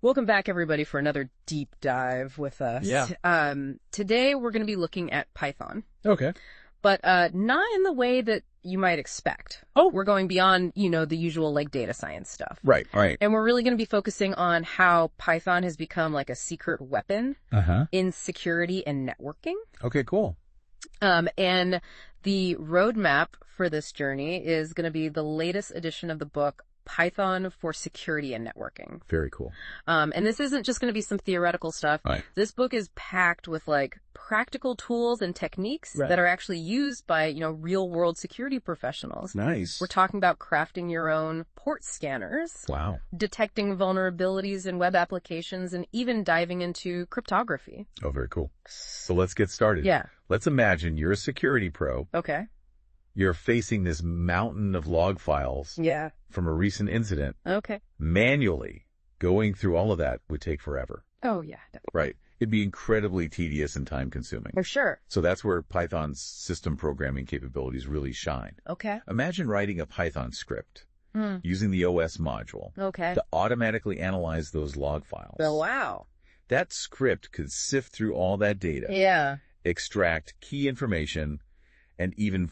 Welcome back, everybody, for another deep dive with us. Yeah. Today, we're going to be looking at Python, Okay. but not in the way that you might expect. Oh. We're going beyond, the usual, data science stuff. Right. And we're really going to be focusing on how Python has become like a secret weapon in security and networking. Okay, cool. And the roadmap for this journey is going to be the latest edition of the book, Python for Security and Networking. Very cool. And this isn't just going to be some theoretical stuff. Right. This book is packed with practical tools and techniques that are actually used by, real world security professionals. Nice. We're talking about crafting your own port scanners. Wow. Detecting vulnerabilities in web applications, and even diving into cryptography. Oh, very cool. So let's get started. Yeah. Let's imagine you're a security pro. Okay. You're facing this mountain of log files Yeah. from a recent incident. Okay. Manually going through all of that would take forever. Oh, yeah. Definitely. Right. It'd be incredibly tedious and time consuming. For sure. So that's where Python's system programming capabilities really shine. Okay. Imagine writing a Python script using the OS module Okay. to automatically analyze those log files. Oh, wow. That script could sift through all that data, Yeah. extract key information, and even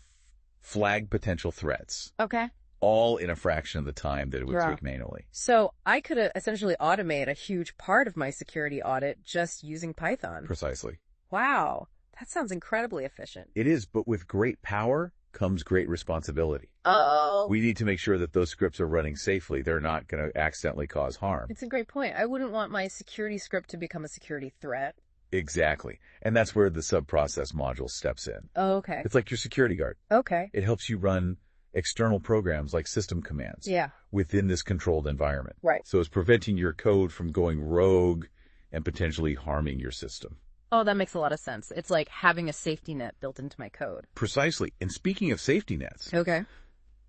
flag potential threats, Okay. all in a fraction of the time that it would Yeah. take manually. So I could essentially automate a huge part of my security audit just using Python. Precisely. Wow. That sounds incredibly efficient. It is, but with great power comes great responsibility. Oh. We need to make sure that those scripts are running safely. They're not going to accidentally cause harm. It's a great point. I wouldn't want my security script to become a security threat. Exactly. And that's where the sub-process module steps in. Oh, okay. It's like your security guard. Okay. It helps you run external programs like system commands Yeah. within this controlled environment. Right. So it's preventing your code from going rogue and potentially harming your system. Oh, that makes a lot of sense. It's like having a safety net built into my code. Precisely. And speaking of safety nets, Okay.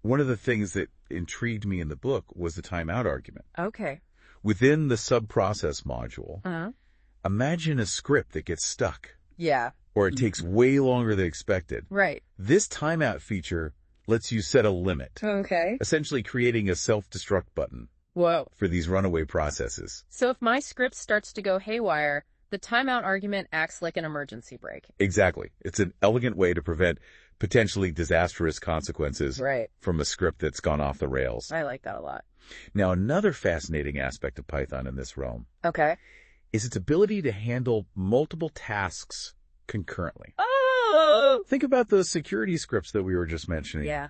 one of the things that intrigued me in the book was the timeout argument. Okay. Within the sub-process module, imagine a script that gets stuck Yeah. or it takes way longer than expected. Right. This timeout feature lets you set a limit, Okay. essentially creating a self-destruct button Whoa. for these runaway processes. So if my script starts to go haywire, the timeout argument acts like an emergency brake. Exactly. It's an elegant way to prevent potentially disastrous consequences Right. from a script that's gone off the rails. I like that a lot. Now, another fascinating aspect of Python in this realm Okay. is its ability to handle multiple tasks concurrently. Oh! Think about those security scripts that we were just mentioning. Yeah.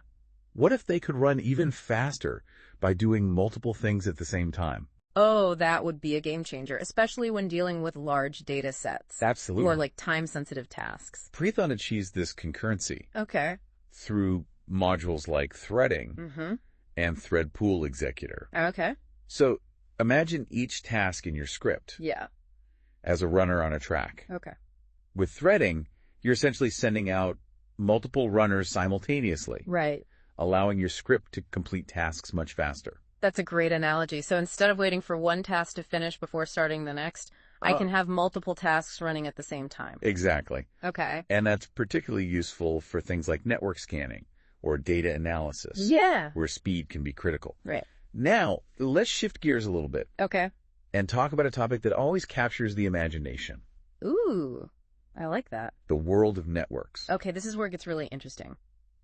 What if they could run even faster by doing multiple things at the same time? Oh, that would be a game changer, especially when dealing with large data sets. Absolutely. Or time-sensitive tasks. Python achieves this concurrency Okay. through modules like threading Mm-hmm. and thread pool executor. Okay. So imagine each task in your script Yeah. as a runner on a track. Okay. With threading, you're essentially sending out multiple runners simultaneously, Right. allowing your script to complete tasks much faster. That's a great analogy. So instead of waiting for one task to finish before starting the next, I can have multiple tasks running at the same time. Exactly. Okay. And that's particularly useful for things like network scanning or data analysis, Yeah. where speed can be critical. Right. Now, let's shift gears a little bit Okay. and talk about a topic that always captures the imagination, Ooh, I like that. the world of networks. Okay, this is where it gets really interesting.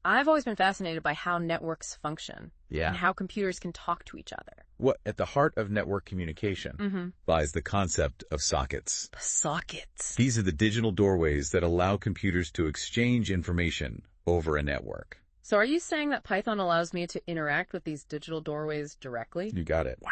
I've always been fascinated by how networks function Yeah. and how computers can talk to each other. What at the heart of network communication lies the concept of sockets. Sockets. These are the digital doorways that allow computers to exchange information over a network. So are you saying that Python allows me to interact with these digital doorways directly? You got it. Wow.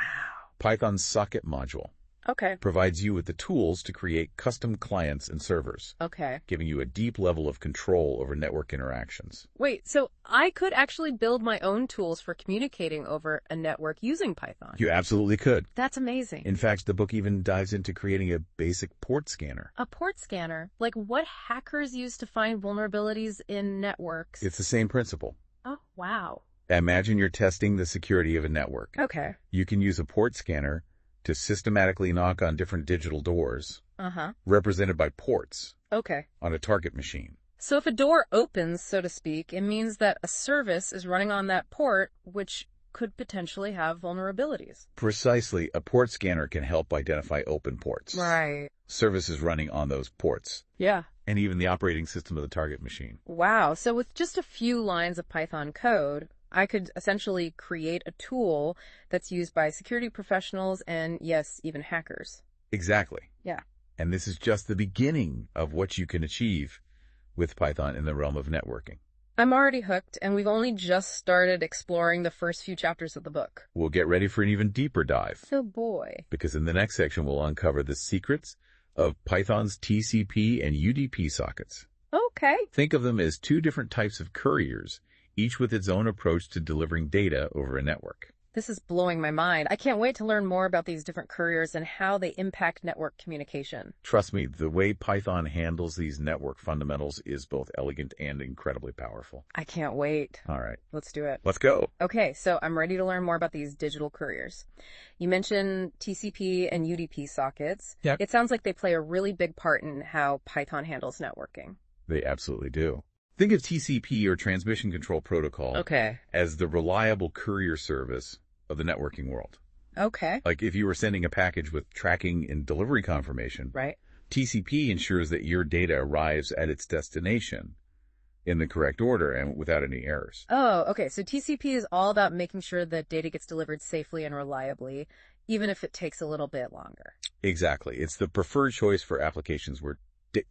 Python's socket module Okay. provides you with the tools to create custom clients and servers, Okay. giving you a deep level of control over network interactions. Wait, so I could actually build my own tools for communicating over a network using Python? You absolutely could. That's amazing. In fact, the book even dives into creating a basic port scanner. A port scanner? Like what hackers use to find vulnerabilities in networks? It's the same principle. Oh, wow. Imagine you're testing the security of a network. Okay. You can use a port scanner to systematically knock on different digital doors, Uh-huh. represented by ports, Okay. on a target machine. So if a door opens, so to speak, it means that a service is running on that port, which could potentially have vulnerabilities. Precisely, a port scanner can help identify open ports, Right. services running on those ports, Yeah. and even the operating system of the target machine. Wow. So with just a few lines of Python code, I could essentially create a tool that's used by security professionals and, yes, even hackers. Exactly. Yeah. And this is just the beginning of what you can achieve with Python in the realm of networking. I'm already hooked, and we've only just started exploring the first few chapters of the book. We'll get ready for an even deeper dive, Oh boy. because in the next section we'll uncover the secrets of Python's TCP and UDP sockets. Okay. Think of them as two different types of couriers, each with its own approach to delivering data over a network. This is blowing my mind. I can't wait to learn more about these different couriers and how they impact network communication. Trust me, the way Python handles these network fundamentals is both elegant and incredibly powerful. I can't wait. All right, Let's do it. let's go. Okay, so I'm ready to learn more about these digital couriers. You mentioned TCP and UDP sockets. Yep. It sounds like they play a really big part in how Python handles networking. They absolutely do. Think of TCP, or Transmission Control Protocol, Okay. as the reliable courier service of the networking world. Okay. Like if you were sending a package with tracking and delivery confirmation, Right. TCP ensures that your data arrives at its destination in the correct order and without any errors. Oh, okay. So TCP is all about making sure that data gets delivered safely and reliably, even if it takes a little bit longer. Exactly. It's the preferred choice for applications where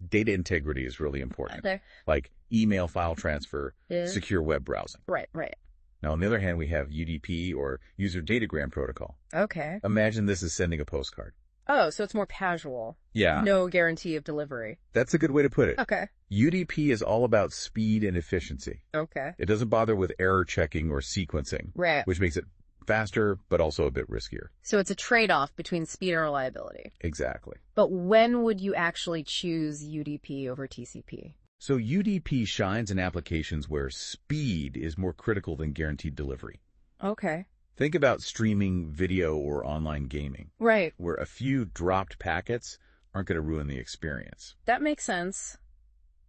data integrity is really important, Okay. like email file transfer, Yeah. secure web browsing. Right, right. Now, on the other hand, we have UDP, or User Datagram Protocol. Okay. Imagine this is sending a postcard. Oh, so it's more casual. Yeah, No guarantee of delivery. that's a good way to put it. Okay. UDP is all about speed and efficiency. Okay. It doesn't bother with error checking or sequencing, Right. which makes it faster, but also a bit riskier. So it's a trade-off between speed and reliability. Exactly. But when would you actually choose UDP over TCP? So UDP shines in applications where speed is more critical than guaranteed delivery. Okay. Think about streaming video or online gaming, Right. where a few dropped packets aren't going to ruin the experience. That makes sense.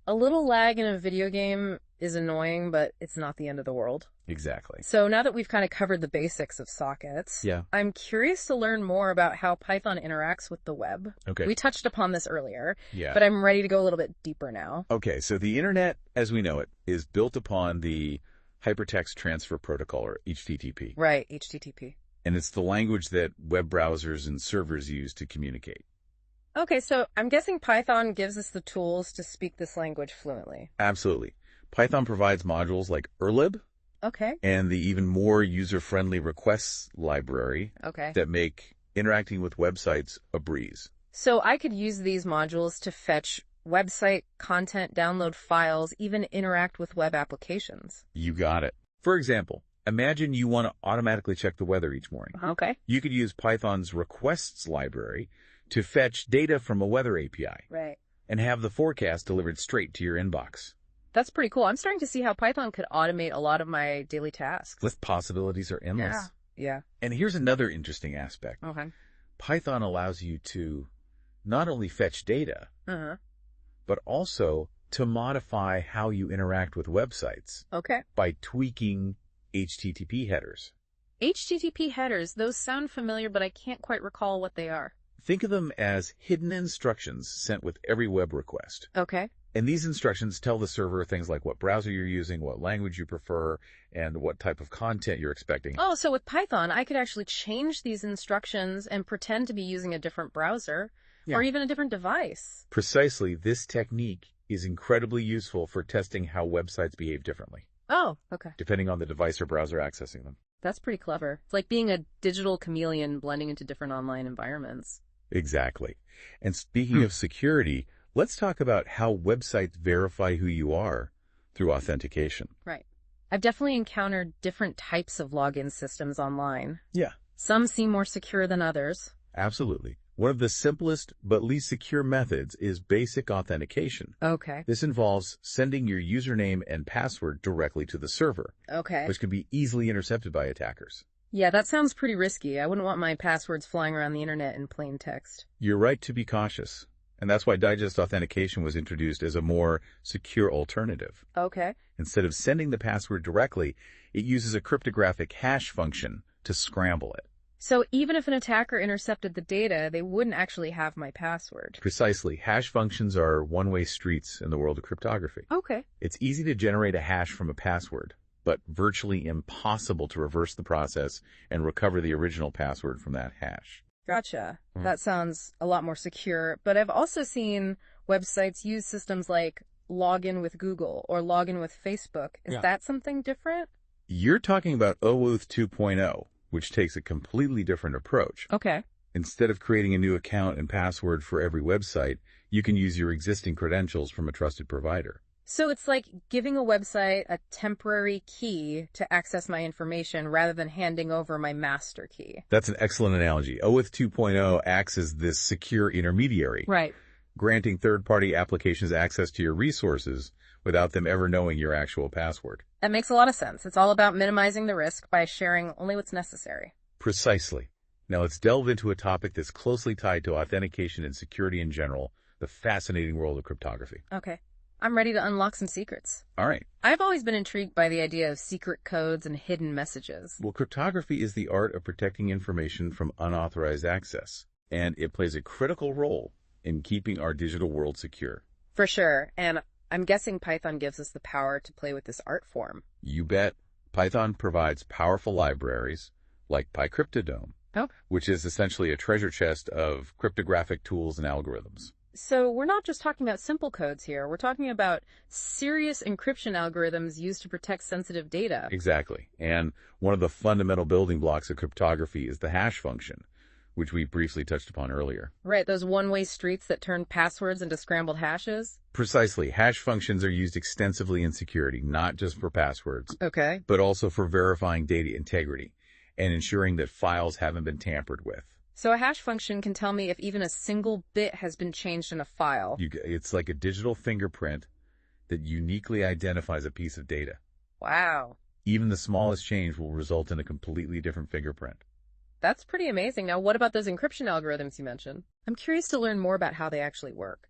A little lag in a video game is annoying, but it's not the end of the world. Exactly. So now that we've kind of covered the basics of sockets, Yeah. I'm curious to learn more about how Python interacts with the web. Okay. We touched upon this earlier, Yeah. but I'm ready to go a little bit deeper now. Okay, so the internet, as we know it, is built upon the Hypertext Transfer Protocol, or HTTP. Right, HTTP. And it's the language that web browsers and servers use to communicate. Okay, so I'm guessing Python gives us the tools to speak this language fluently. Absolutely. Python provides modules like urlib Okay. and the even more user-friendly requests library Okay. that make interacting with websites a breeze. So I could use these modules to fetch website content, download files, even interact with web applications. You got it. For example, imagine you want to automatically check the weather each morning. Okay. You could use Python's requests library to fetch data from a weather API Right. and have the forecast delivered straight to your inbox. That's pretty cool. I'm starting to see how Python could automate a lot of my daily tasks. The possibilities are endless. Yeah. And here's another interesting aspect. Okay. Python allows you to not only fetch data, Uh-huh. but also to modify how you interact with websites Okay. by tweaking HTTP headers. HTTP headers, those sound familiar, but I can't quite recall what they are. Think of them as hidden instructions sent with every web request. Okay. And these instructions tell the server things like what browser you're using, what language you prefer, and what type of content you're expecting. Oh, so with Python, I could actually change these instructions and pretend to be using a different browser or even a different device. Precisely, this technique is incredibly useful for testing how websites behave differently, Oh, okay. depending on the device or browser accessing them. That's pretty clever. It's like being a digital chameleon blending into different online environments. Exactly. And speaking of security, let's talk about how websites verify who you are through authentication. Right. I've definitely encountered different types of login systems online. Yeah, Some seem more secure than others. absolutely. One of the simplest but least secure methods is basic authentication. Okay. This involves sending your username and password directly to the server, Okay. which can be easily intercepted by attackers. Yeah, that sounds pretty risky. I wouldn't want my passwords flying around the internet in plain text. You're right to be cautious. And that's why digest authentication was introduced as a more secure alternative. Okay. Instead of sending the password directly, it uses a cryptographic hash function to scramble it. So even if an attacker intercepted the data, they wouldn't actually have my password. Precisely. Hash functions are one-way streets in the world of cryptography. Okay. It's easy to generate a hash from a password, but virtually impossible to reverse the process and recover the original password from that hash. Gotcha. That sounds a lot more secure, but I've also seen websites use systems like login with Google or login with Facebook. Is that something different? You're talking about OAuth 2.0, which takes a completely different approach. Okay. Instead of creating a new account and password for every website, you can use your existing credentials from a trusted provider. So it's like giving a website a temporary key to access my information rather than handing over my master key. That's an excellent analogy. OAuth 2.0 acts as this secure intermediary, Right. granting third-party applications access to your resources without them ever knowing your actual password. That makes a lot of sense. It's all about minimizing the risk by sharing only what's necessary. Precisely. Now let's delve into a topic that's closely tied to authentication and security in general, the fascinating world of cryptography. Okay. I'm ready to unlock some secrets. All right. I've always been intrigued by the idea of secret codes and hidden messages. Well, cryptography is the art of protecting information from unauthorized access, and it plays a critical role in keeping our digital world secure. For sure. And I'm guessing Python gives us the power to play with this art form. You bet. Python provides powerful libraries like PyCryptodome, which is essentially a treasure chest of cryptographic tools and algorithms. So we're not just talking about simple codes here. We're talking about serious encryption algorithms used to protect sensitive data. Exactly. And one of the fundamental building blocks of cryptography is the hash function, which we briefly touched upon earlier. Right, those one-way streets that turn passwords into scrambled hashes? Precisely. Hash functions are used extensively in security, not just for passwords, Okay. but also for verifying data integrity and ensuring that files haven't been tampered with. So a hash function can tell me if even a single bit has been changed in a file. It's like a digital fingerprint that uniquely identifies a piece of data. Wow. Even the smallest change will result in a completely different fingerprint. That's pretty amazing. Now, what about those encryption algorithms you mentioned? I'm curious to learn more about how they actually work.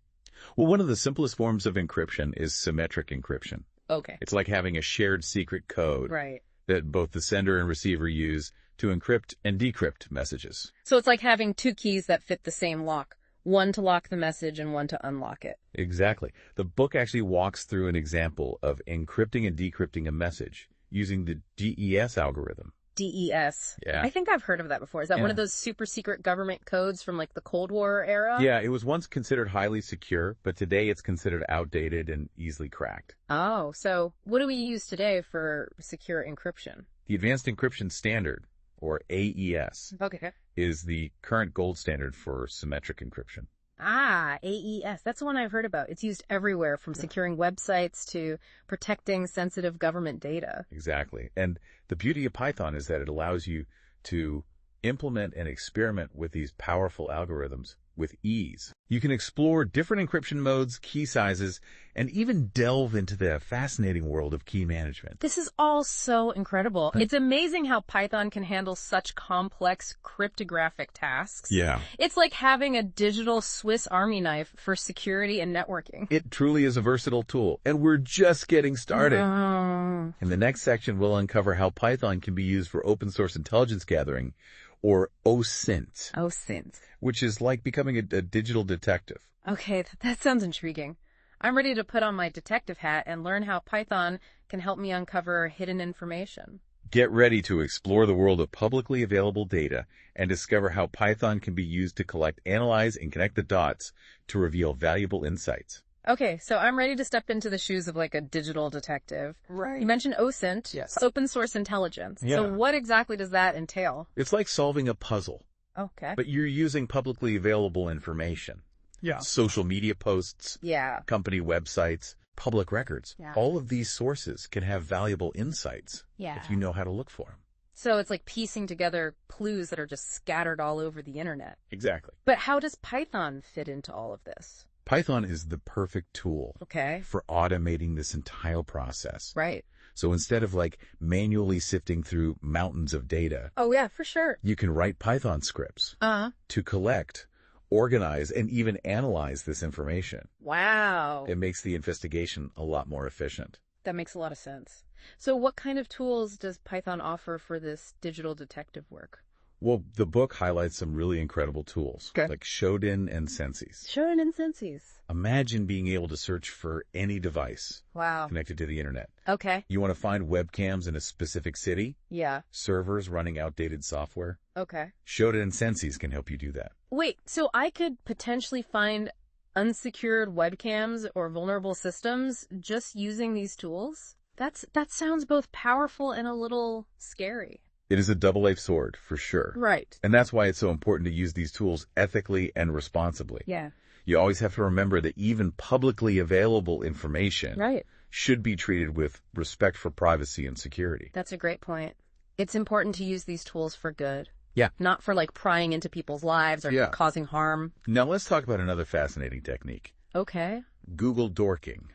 Well, one of the simplest forms of encryption is symmetric encryption. Okay. It's like having a shared secret code Right. that both the sender and receiver use to encrypt and decrypt messages. So it's like having two keys that fit the same lock, one to lock the message and one to unlock it. Exactly. The book actually walks through an example of encrypting and decrypting a message using the DES algorithm. DES. Yeah. I think I've heard of that before. Is that one of those super secret government codes from like the Cold War era? Yeah, it was once considered highly secure, but today it's considered outdated and easily cracked. Oh, so what do we use today for secure encryption? The Advanced Encryption Standard, or AES, Okay. is the current gold standard for symmetric encryption. Ah, AES. That's the one I've heard about. It's used everywhere from securing websites to protecting sensitive government data. Exactly. And the beauty of Python is that it allows you to implement and experiment with these powerful algorithms with ease. You can explore different encryption modes, key sizes, and even delve into the fascinating world of key management. This is all so incredible. It's amazing how Python can handle such complex cryptographic tasks. Yeah. It's like having a digital Swiss Army knife for security and networking. It truly is a versatile tool, and we're just getting started. Oh. In the next section, we'll uncover how Python can be used for open source intelligence gathering, or OSINT. OSINT. Which is like becoming a digital detective. Okay, that sounds intriguing. I'm ready to put on my detective hat and learn how Python can help me uncover hidden information. Get ready to explore the world of publicly available data and discover how Python can be used to collect, analyze, and connect the dots to reveal valuable insights. Okay, so I'm ready to step into the shoes of like a digital detective. Right. You mentioned OSINT, Yes. open source intelligence. Yeah. So what exactly does that entail? It's like solving a puzzle, Okay. but you're using publicly available information. Yeah. Social media posts, Yeah. company websites, public records. Yeah. All of these sources can have valuable insights Yeah. if you know how to look for them. So it's like piecing together clues that are just scattered all over the internet. Exactly. But how does Python fit into all of this? Python is the perfect tool Okay. for automating this entire process. Right. So instead of like manually sifting through mountains of data, Oh, yeah, for sure. you can write Python scripts Uh-huh. to collect organize, and even analyze this information. Wow. It makes the investigation a lot more efficient. That makes a lot of sense. So what kind of tools does Python offer for this digital detective work? Well, the book highlights some really incredible tools, Okay. like Shodan and Senses. Shodan and Senses. Imagine being able to search for any device Wow. connected to the internet. Okay. You want to find webcams in a specific city? Yeah. Servers running outdated software? Okay. Shodan and Senses can help you do that. Wait, so I could potentially find unsecured webcams or vulnerable systems just using these tools? That sounds both powerful and a little scary. It is a double-edged sword, for sure. Right. And that's why it's so important to use these tools ethically and responsibly. Yeah. You always have to remember that even publicly available information Right. should be treated with respect for privacy and security. That's a great point. It's important to use these tools for good. Yeah. Not for prying into people's lives or Yeah. causing harm. Now let's talk about another fascinating technique. Okay. Google dorking.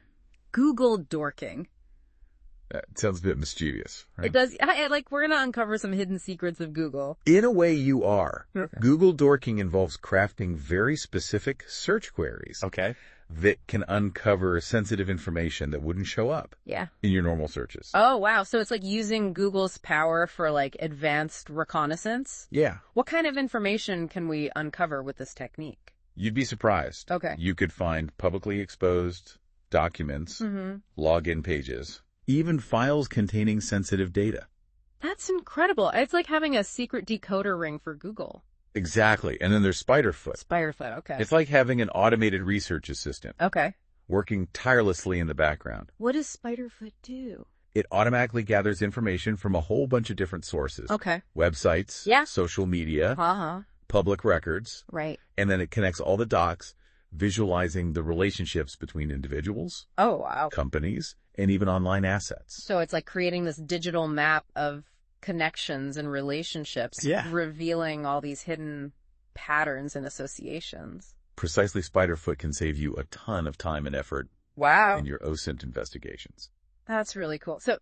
Google dorking. It sounds a bit mischievous, right? It does. We're going to uncover some hidden secrets of Google. In a way, you are. Okay. Google dorking involves crafting very specific search queries Okay. that can uncover sensitive information that wouldn't show up Yeah. in your normal searches. Oh, wow. So it's like using Google's power for advanced reconnaissance? Yeah. What kind of information can we uncover with this technique? You'd be surprised. Okay. You could find publicly exposed documents, Mm-hmm. login pages, even files containing sensitive data. That's incredible. It's like having a secret decoder ring for Google. Exactly. And then there's Spiderfoot. Spiderfoot, okay. It's like having an automated research assistant Okay. working tirelessly in the background. What does Spiderfoot do? It automatically gathers information from a whole bunch of different sources. Okay. Websites, Yeah. social media, Uh-huh. public records, Right. and then it connects all the dots, visualizing the relationships between individuals, Oh, wow. companies, and even online assets. So it's like creating this digital map of connections and relationships, Yeah. revealing all these hidden patterns and associations. Precisely, Spiderfoot can save you a ton of time and effort Wow. in your OSINT investigations. That's really cool. So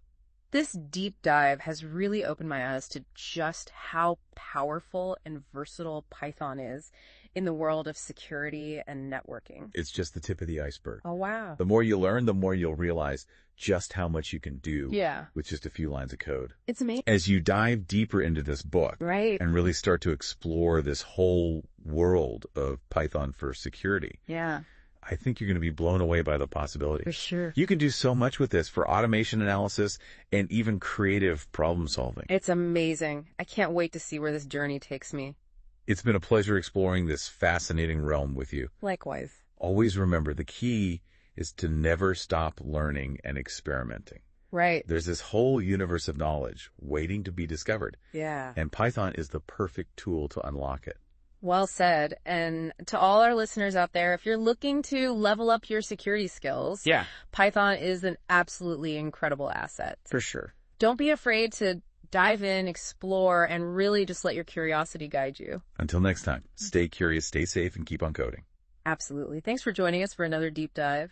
this deep dive has really opened my eyes to just how powerful and versatile Python is in the world of security and networking. It's just the tip of the iceberg. Oh, wow. The more you learn, the more you'll realize just how much you can do Yeah. with just a few lines of code. It's amazing. As you dive deeper into this book Right. and really start to explore this whole world of Python for security, Yeah, I think you're going to be blown away by the possibilities. for sure. You can do so much with this for automation analysis and even creative problem solving. It's amazing. I can't wait to see where this journey takes me. It's been a pleasure exploring this fascinating realm with you. Likewise. Always remember, the key is to never stop learning and experimenting. Right. There's this whole universe of knowledge waiting to be discovered, Yeah. and Python is the perfect tool to unlock it. Well said. And to all our listeners out there, if you're looking to level up your security skills, Yeah, Python is an absolutely incredible asset. for sure. Don't be afraid to dive in, explore, and really just let your curiosity guide you. Until next time, stay curious, stay safe, and keep on coding. Absolutely. Thanks for joining us for another deep dive.